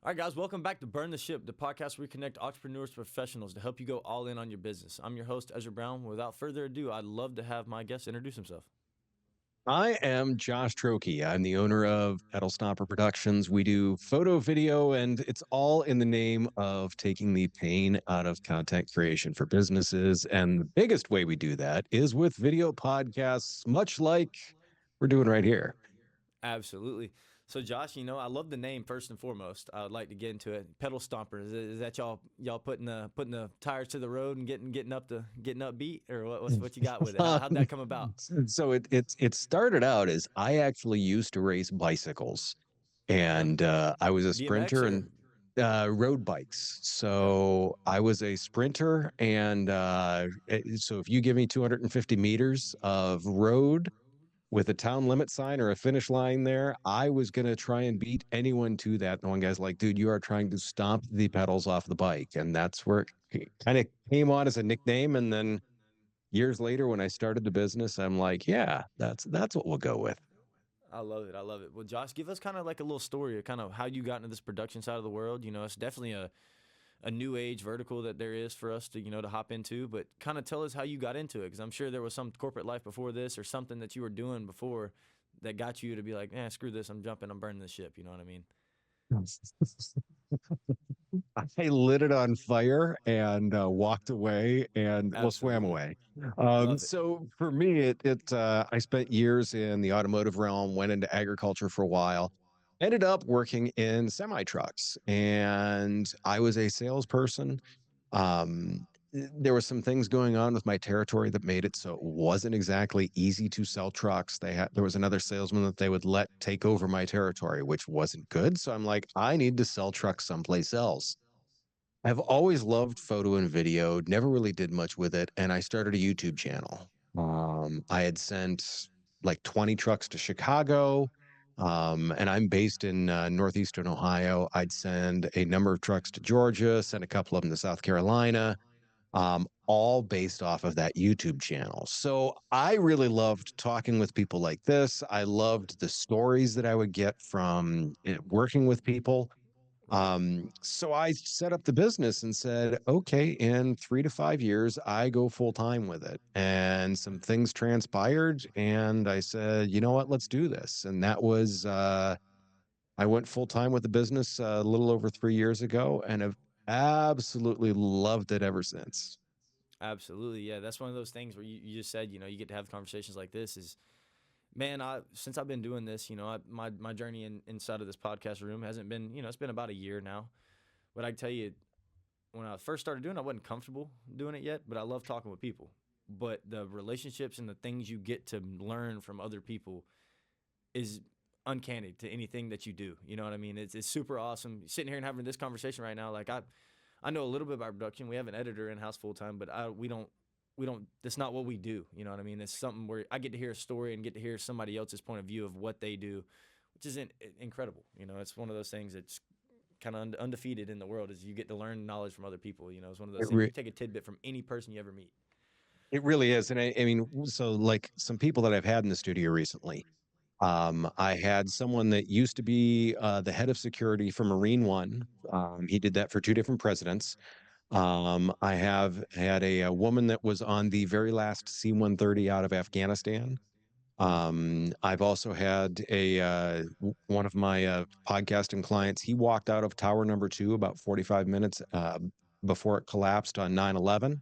All right, guys, welcome back to Burn the Ship, the podcast where we connect entrepreneurs to professionals to help you go all in on your business. I'm your host, Ezra Brown. Without further ado, I'd love to have my guest introduce himself. I am Josh Trokey. I'm the owner of Pedal Stomper Productions. We do photo, video, and it's all in the name of taking the pain out of content creation for businesses. And the biggest way we do that is with video podcasts, much like we're doing right here. Absolutely. So, Josh, I love the name first and foremost. I would like to get into it. Pedal Stomper. Is that y'all putting the tires to the road and getting upbeat, or what you got with it? How'd Um, that come about? so it started out as I actually used to race bicycles, Okay. and I was a BMX sprinter or and road bikes. okay. So I was a sprinter, and so if you give me 250 meters of road with a town limit sign or a finish line there, I was going to try and beat anyone to that. And one guy's like, dude, you are trying to stomp the pedals off the bike. And that's where it kind of came on as a nickname. And then years later, when I started the business, I'm like, yeah, that's what we'll go with. I love it. I love it. Well, Josh, give us kind of like a little story of kind of how you got into this production side of the world. It's definitely a new age vertical that there is for us to hop into, but kind of tell us how you got into it, because I'm sure there was some corporate life before this or something that you were doing before that got you to be like, screw this, I'm jumping, I'm burning this ship. You know what I mean? I lit it on fire and walked away and well swam Absolutely. away. Love it. So for me, I spent years in the automotive realm, went into agriculture for a while, ended up working in semi trucks, and I was a salesperson. There were some things going on with my territory that made it so it wasn't exactly easy to sell trucks. There was another salesman that they would let take over my territory, which wasn't good. So I'm like, I need to sell trucks someplace else. I've always loved photo and video, never really did much with it, and I started a YouTube channel. I had sent like 20 trucks to Chicago, and I'm based in northeastern Ohio. I'd send a number of trucks to Georgia, send a couple of them to South Carolina, all based off of that YouTube channel. So I really loved talking with people like this. I loved the stories that I would get from working with people. Right. So I set up the business and said, okay, in 3 to 5 years, I go full time with it. And some things transpired, and I said, you know what, let's do this. And that was, I went full time with the business a little over 3 years ago, and have absolutely loved it ever since. Absolutely. Yeah. That's one of those things where you just said, you get to have conversations like this is, man, since I've been doing this, my journey inside of this podcast room hasn't been, it's been about a year now. But I can tell you, when I first started doing it, I wasn't comfortable doing it yet, but I love talking with people. But the relationships and the things you get to learn from other people is uncanny to anything that you do. You know what I mean? It's super awesome. Sitting here and having this conversation right now, like I know a little bit about production. We have an editor in house full time, but we don't. That's not what we do. You know what I mean? It's something where I get to hear a story and get to hear somebody else's point of view of what they do, which is incredible. It's one of those things that's kind of undefeated in the world is you get to learn knowledge from other people. It's one of those It, things re- you take a tidbit from any person you ever meet. it really is. And I mean, so like some people that I've had in the studio recently, I had someone that used to be the head of security for Marine One. He did that for two different presidents. I have had a woman that was on the very last C-130 out of Afghanistan. I've also had one of my podcasting clients. He walked out of tower number two about 45 minutes before it collapsed on 9/11.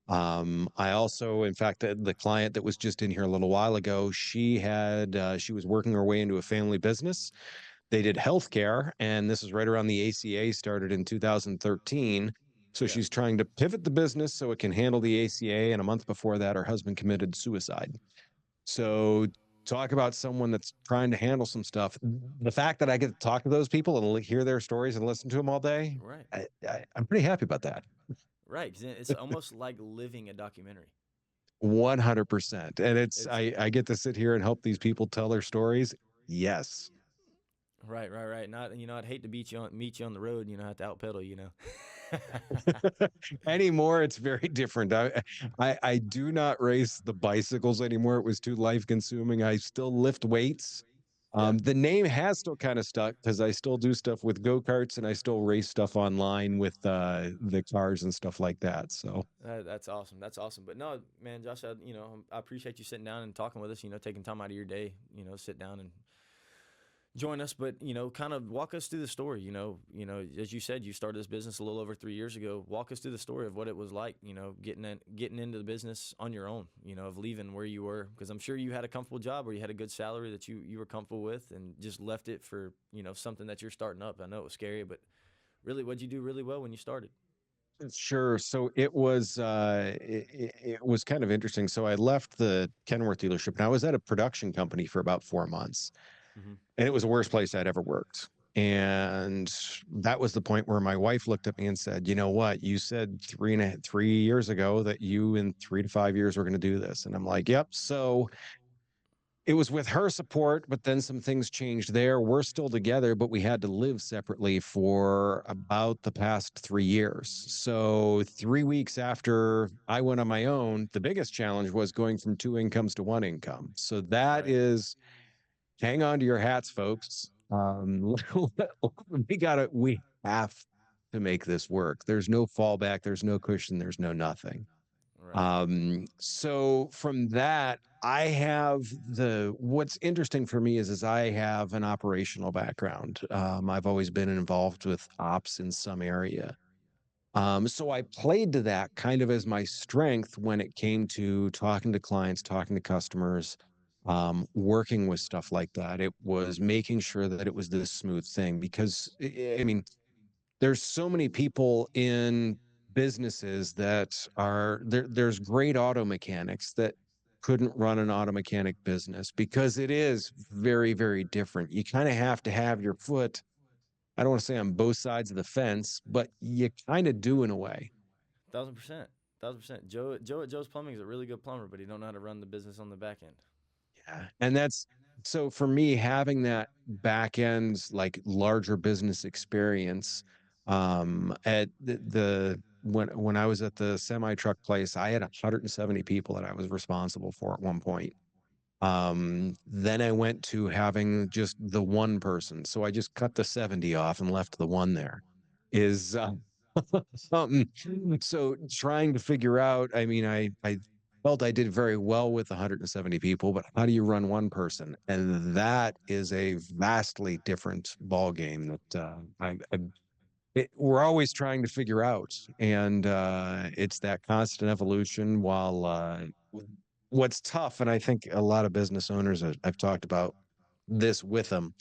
I also, in fact, the client that was just in here a little while ago, she was working her way into a family business. They did healthcare, and this is right around the ACA started in 2013. So Yeah. she's trying to pivot the business so it can handle the ACA. And a month before that, her husband committed suicide. So talk about someone that's trying to handle some stuff. The fact that I get to talk to those people and hear their stories and listen to them all day, Right. I'm pretty happy about that. Right. 'Cause it's almost like living a documentary. 100%. And It's I get to sit here and help these people tell their stories. Yes. right, right, right. Not, I'd hate to meet you on the road, and have to outpedal, Anymore, it's very different. I do not race the bicycles anymore. It was too life consuming. I still lift weights. Yeah. The name has still kind of stuck because I still do stuff with go-karts and I still race stuff online with the cars and stuff like that. So That's awesome. That's awesome. But no, man, Josh, I appreciate you sitting down and talking with us. Taking time out of your day. Sit down and join us. But kind of walk us through the story. As you said, you started this business a little over 3 years ago. Walk us through the story of what it was like. Getting into the business on your own. Of leaving where you were, because I'm sure you had a comfortable job or you had a good salary that you were comfortable with, and just left it for something that you're starting up. I know it was scary, but really, what'd you do really well when you started? sure. So it was kind of interesting. So I left the Kenworth dealership and I was at a production company for about 4 months. Mm-hmm. And it was the worst place I'd ever worked. And that was the point where my wife looked at me and said, "You know what? You said 3 years ago that you in 3 to 5 years were going to do this." And I'm like, "Yep." So it was with her support, but then some things changed there. We're still together, but we had to live separately for about the past 3 years. So 3 weeks after I went on my own, the biggest challenge was going from two incomes to one income. So that Right. is, hang on to your hats, folks. We have to make this work. There's no fallback, there's no cushion, there's no nothing. Right. So from that, I have what's interesting for me is I have an operational background. I've always been involved with ops in some area. So I played to that kind of as my strength when it came to talking to clients, talking to customers, working with stuff like that. It was making sure that it was this smooth thing because I mean, there's so many people in businesses that are there. There's great auto mechanics that couldn't run an auto mechanic business because it is very, very different. You kind of have to have your foot, I don't want to say on both sides of the fence, but you kind of do in a way. 1,000%. 1,000%. Joe at Joe's Plumbing is a really good plumber, but he don't know how to run the business on the back end. Yeah. And that's so for me, having that back end, like larger business experience, at when I was at the semi truck place, I had 170 people that I was responsible for at one point. Then I went to having just the one person. So I just cut the 70 off and left the one there. Is something. So trying to figure out, I mean, I felt I did very well with 170 people, but how do you run one person? And that is a vastly different ball game that we're always trying to figure out. And it's that constant evolution while what's tough, and I think a lot of business owners, I've talked about this with them,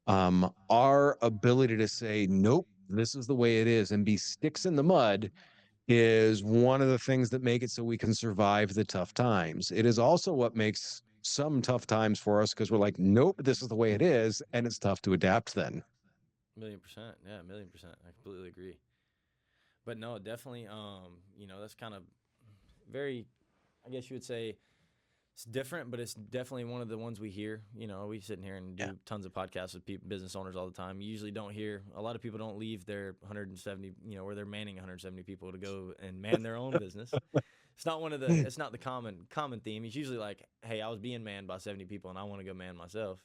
our ability to say, nope, this is the way it is, and be sticks in the mud is one of the things that make it so we can survive the tough times. It is also what makes some tough times for us because we're like, nope, this is the way it is, and it's tough to adapt then. 1,000,000%. Yeah, 1,000,000%. I completely agree. But no, definitely, that's kind of very, I guess you would say it's different, but it's definitely one of the ones we hear. We sit in here and Yeah. do tons of podcasts with people, business owners all the time. You usually don't hear a lot of people don't leave their 170, where they're manning 170 people to go and man their own business. It's not the common theme. It's usually like, hey, I was being manned by 70 people and I want to go man myself.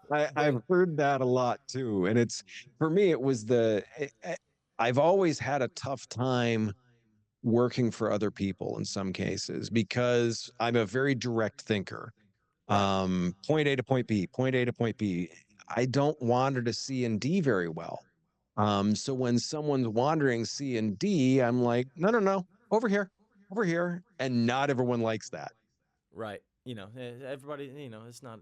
I've But heard that a lot too. And it's for me, it was I've always had a tough time working for other people in some cases because I'm a very direct thinker. right, Point A to point B, point A to point B. I don't wander to C and D very well. So when someone's wandering C and D, I'm like, no, no, no, over here, over here. And not everyone likes that. right. Everybody, it's not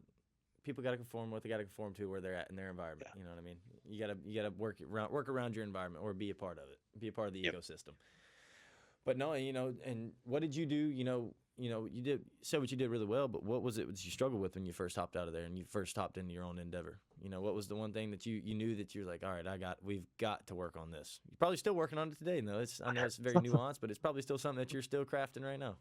people got to conform what they got to conform to where they're at in their environment. You know what I mean? You got to work around your environment or be a part of it, be a part of the Yep. ecosystem. But no, and what did you do? You did said what you did really well, but what was it that you struggled with when you first hopped out of there and you first hopped into your own endeavor? What was the one thing that you knew that you were like, all right, we've got to work on this. You're probably still working on it today, though. I know it's very nuanced, but it's probably still something that you're still crafting right now.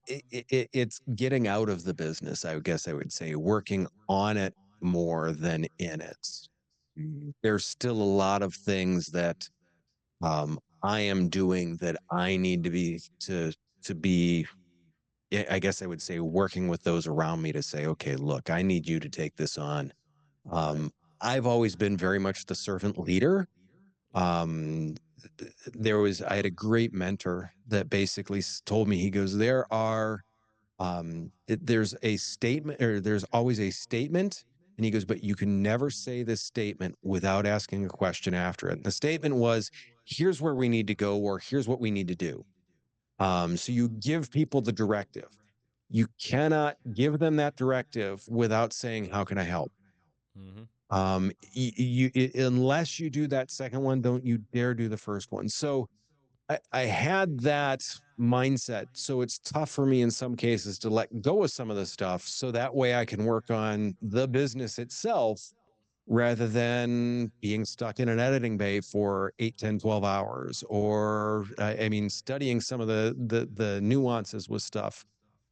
It's getting out of the business, I guess I would say, working on it more than in it. There's still a lot of things that I am doing that I need to be I guess I would say working with those around me to say, okay, look, I need you to take this on. Right. Um, I've always been very much the servant leader. Yeah. Um, I had a great mentor that basically told me, he goes, there's a statement, or there's always a statement. And he goes, but you can never say this statement without asking a question after it. And the statement was, here's where we need to go, or here's what we need to do. So you give people the directive. You cannot give them that directive without saying, how can I help? Mm-hmm. Unless you do that second one, don't you dare do the first one. So I had that mindset. So it's tough for me in some cases to let go of some of the stuff. So that way I can work on the business itself rather than being stuck in an editing bay for 8, 10, 12 hours, or I mean, studying some of the nuances with stuff.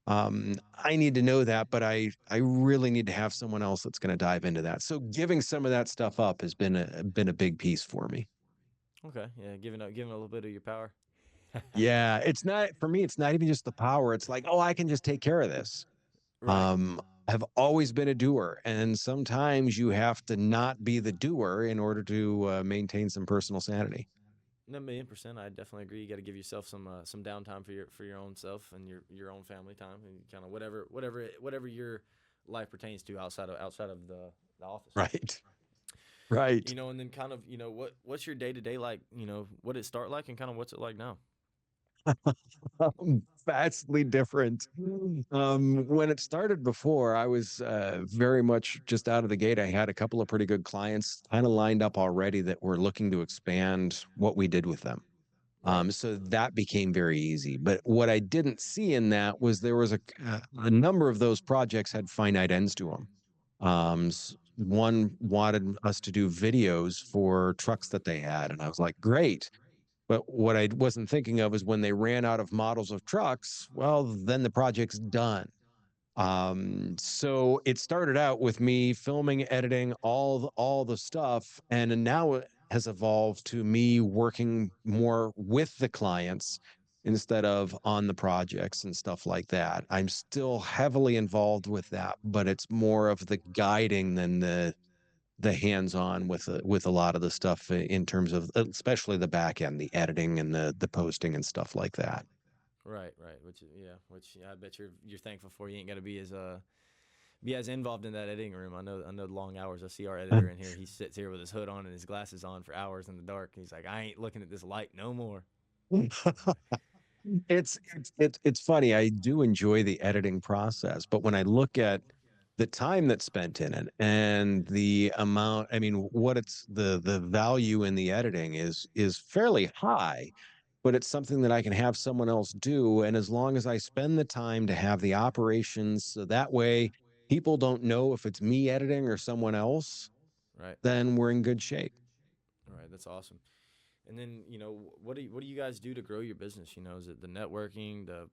I need to know that, but I really need to have someone else that's going to dive into that. So giving some of that stuff up has been a big piece for me. Okay. Yeah. Giving a little bit of your power. Yeah, it's not for me, it's not even just the power. It's like, oh, I can just take care of this. Right. Um, I've always been a doer, and sometimes you have to not be the doer in order to maintain some personal sanity. No, 1,000,000%. I definitely agree. You got to give yourself some downtime for your own self and your own family time and kind of whatever your life pertains to outside of the office. Right. Right. And then kind of what's your day to day like? What it start like and kind of what's it like now? Vastly different. When it started before, I was very much just out of the gate. I had a couple of pretty good clients kind of lined up already that were looking to expand what we did with them. Right. So that became very easy. But what I didn't see in that was there was a number of those projects had finite ends to them. One wanted us to do videos for trucks that they had, and I was like, great. But what I wasn't thinking of is when they ran out of models of trucks, well, then the project's done. So it started out with me filming, editing all the stuff, and then now it has evolved to me working more with the clients instead of on the projects and stuff like that. I'm still heavily involved with that, but it's more of the guiding than the hands-on with a lot of the stuff in terms of especially the back end, the editing and the posting and stuff like that. Right. Right. Which I bet you're thankful for. You ain't got to be as involved in that editing room. I know the long hours. I see our editor in here. He sits here with his hood on and his glasses on for hours in the dark. He's like, I ain't looking at this light no more. It's funny. I do enjoy the editing process, but when I look at the time that's spent in it and the amount, I mean, what it's the value in the editing is fairly high, but it's something that I can have someone else do. And as long as I spend the time to have the operations, so that way people don't know if it's me editing or someone else, Right. then we're in good shape. All right. That's awesome. And then what do you guys do to grow your business? Is it the networking, the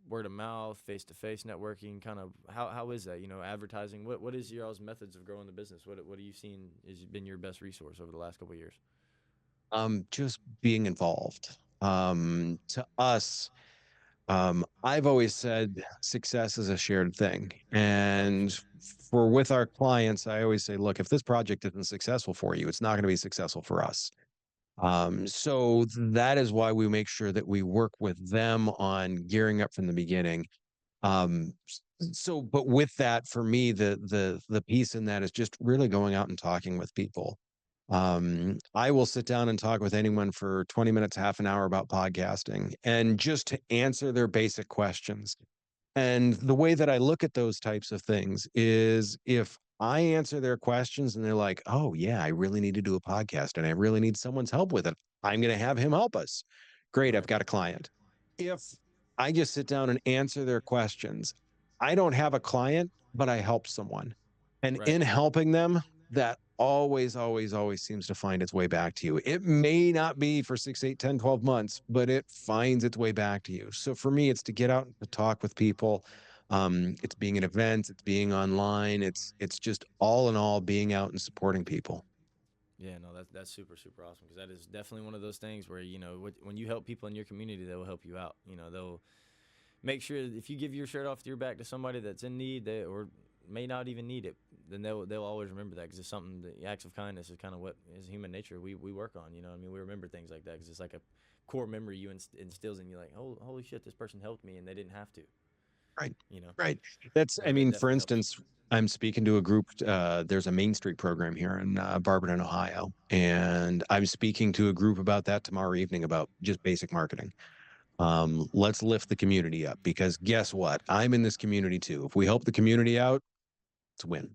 word of mouth, face to face networking? Kind of how is that? Advertising. What is your all's methods of growing the business? What are you seen has been your best resource over the last couple of years? Just being involved. To us, I've always said success is a shared thing. And 100%. for with our clients, I always say, look, if this project isn't successful for you, it's not going to be successful for us. So that is why we make sure that we work with them on gearing up from the beginning. But with that, for me, the piece in that is just really going out and talking with people. I will sit down and talk with anyone for 20 minutes, half an hour about podcasting and just to answer their basic questions. And the way that I look at those types of things is if I answer their questions and they're like, oh, yeah, I really need to do a podcast and I really need someone's help with it, I'm going to have him help us. Great, I've Right. got a client. If I just sit down and answer their questions, I don't have a client, but I help someone. And Right. in helping them, that always, always, always seems to find its way back to you. It may not be for 6, 8, 10, 12 months, but it finds its way back to you. So for me, it's to get out and to talk with people. It's being at events, it's being online, it's just all in all being out and supporting people. Yeah, no, that's super super awesome because that is definitely one of those things where when you help people in your community, they will help you out. They'll make sure if you give your shirt off your back to somebody that's in need, or may not even need it, then they'll always remember that, because it's something. The acts of kindness is kind of what is human nature. We work on. You know, what I mean, we remember things like that because it's like a core memory you instills in you. Like, holy shit, this person helped me and they didn't have to. Right. You know, Right. That's, so I that mean, for definitely helps. instance, I'm speaking to a group. There's a Main Street program here in Barberton, Ohio. And I'm speaking to a group about that tomorrow evening about just basic marketing. Let's lift the community up because guess what? I'm in this community too. If we help the community out, it's a win.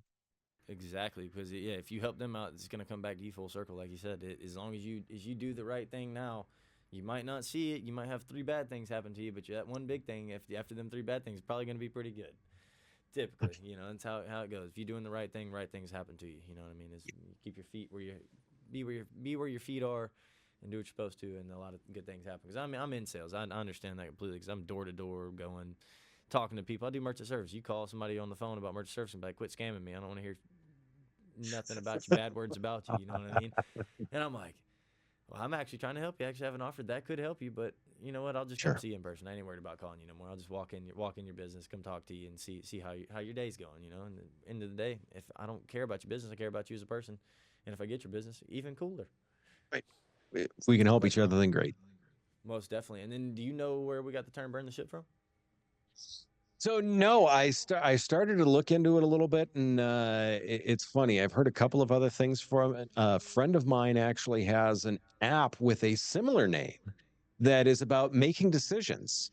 Exactly, because yeah, if you help them out, it's gonna come back to you full circle, like you said. As long as you do the right thing now, you might not see it. You might have three bad things happen to you, but that one big thing, if after them three bad things, is probably gonna be pretty good. Typically, you know, that's how it goes. If you're doing the right thing, right things happen to you. You know what I mean? Is you keep your feet where you be where your feet are, and do what you're supposed to, and a lot of good things happen. Because I'm in sales. I understand that completely. Because I'm door to door going, talking to people. I do merchant service. You call somebody on the phone about merchant service and be like, quit scamming me. I don't want to hear nothing about you, bad words about you. You know what I mean? And I'm like, well, I'm actually trying to help you. I actually have an offer that could help you, but you know what? I'll just come Sure. see you in person. I ain't worried about calling you no more. I'll just walk in your business, come talk to you, and see how your day's going. You know, and at the end of the day, if I don't care about your business, I care about you as a person. And if I get your business, even cooler. Right. If we can help But each other, then great. most definitely. And then, do you know where we got the term "burn the ship" from? So no, I started to look into it a little bit, and it's funny. I've heard a couple of other things from it. A friend of mine actually has an app with a similar name that is about making decisions.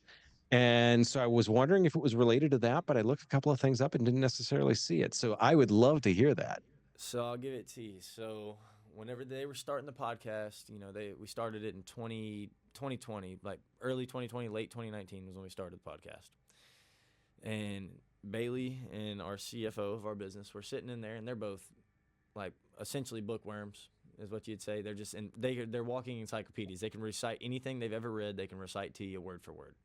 And so I was wondering if it was related to that, but I looked a couple of things up and didn't necessarily see it. So I would love to hear that. So I'll give it to you. So whenever they were starting the podcast, you know, we started it in 2020, like early 2020, late 2019 was when we started the podcast. And Bailey and our CFO of our business were sitting in there, and they're both like essentially bookworms, is what you'd say. They're just they're walking encyclopedias. They can recite anything they've ever read. They can recite to you word for word.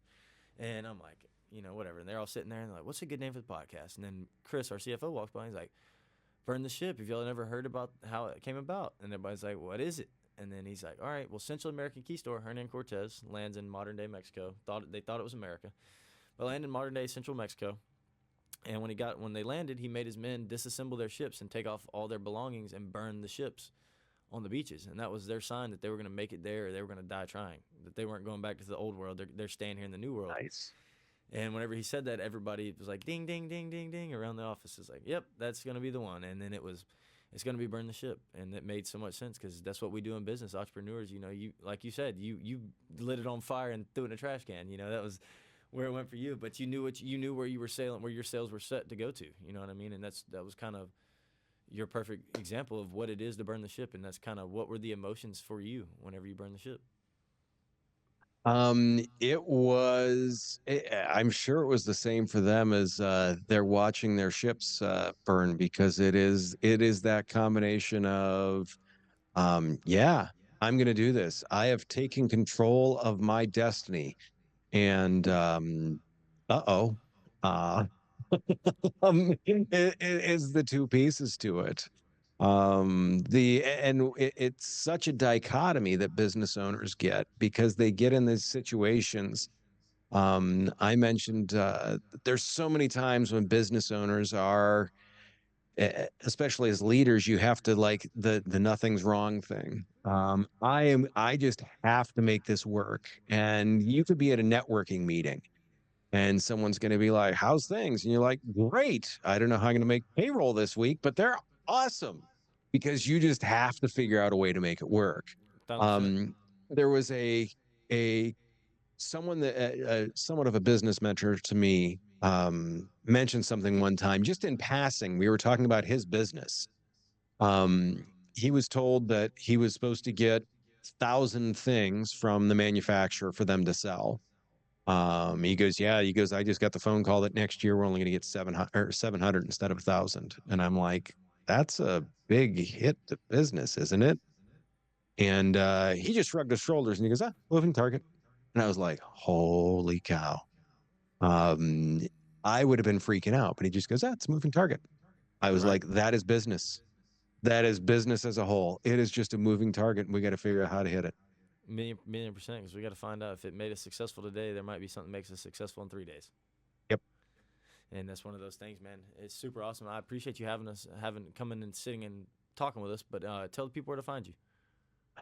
And I'm like, you know, whatever. And they're all sitting there and they're like, what's a good name for the podcast? And then Chris, our CFO, walks by and he's like, burn the ship. Have y'all never heard about how it came about? And everybody's like, what is it? And then he's like, all right, well, Central American Key Store, Hernan Cortez, lands in modern day Mexico. They thought it was America, but landed in modern day Central Mexico. And when they landed, he made his men disassemble their ships and take off all their belongings and burn the ships on the beaches. And that was their sign that they were going to make it there, or they were going to die trying. That they weren't going back to the old world. They're staying here in the new world. Nice. And whenever he said that, everybody was like, ding, ding, ding, ding, ding, around the office. It's like, yep, that's going to be the one. And then it's going to be burn the ship. And it made so much sense because that's what we do in business. Entrepreneurs, you know, like you said, you lit it on fire and threw it in a trash can. You know, that was where it went for you. But you knew where you were sailing, where your sails were set to go to. You know what I mean? And that was kind of your perfect example of what it is to burn the ship. And that's kind of what were the emotions for you whenever you burn the ship. It was, I'm sure it was the same for them as they're watching their ships burn because it is that combination of, yeah, I'm going to do this. I have taken control of my destiny. And uh-oh, uh, it is the two pieces to it. It's such a dichotomy that business owners get because they get in these situations. I mentioned there's so many times when business owners are, especially as leaders, you have to like the nothing's wrong thing. I just have to make this work. And you could be at a networking meeting and someone's going to be like, how's things? And you're like, great. I don't know how I'm going to make payroll this week, but they're awesome because you just have to figure out a way to make it work. 1,000%. Um, there was a someone that somewhat of a business mentor to me mentioned something one time just in passing. We were talking about his business. He was told that he was supposed to get 1,000 things from the manufacturer for them to sell. He goes, yeah. He goes, I just got the phone call that next year we're only going to get 700 instead of 1,000. And I'm like, that's a big hit to business, isn't it? And he just shrugged his shoulders and he goes, moving target. And I was like, holy cow. Um, I would have been freaking out, but he just goes, it's a moving target. I was Right. like, that is business. That is business as a whole. It is just a moving target, and we got to figure out how to hit it. Million percent. Because we got to find out if it made us successful today, there might be something that makes us successful in 3 days. Yep. And that's one of those things, man. It's super awesome. I appreciate you having coming and sitting and talking with us. But tell the people where to find you.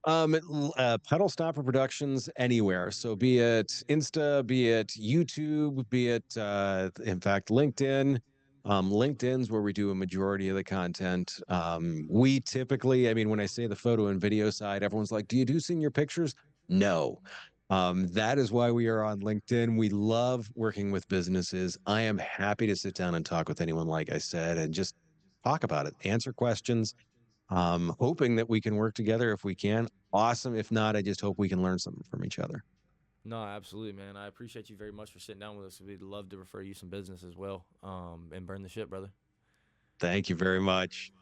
Pedal Stopper Productions anywhere. So be it Insta, be it YouTube, be it in fact LinkedIn. LinkedIn's where we do a majority of the content. We typically, I mean, when I say the photo and video side, everyone's like, "Do you do senior pictures?" No. That is why we are on LinkedIn. We love working with businesses. I am happy to sit down and talk with anyone, like I said, and just talk about it, answer questions, hoping that we can work together if we can. Awesome. If not, I just hope we can learn something from each other. No, absolutely, man. I appreciate you very much for sitting down with us. We'd love to refer you some business as well, and burn the ship, brother. Thank you very much.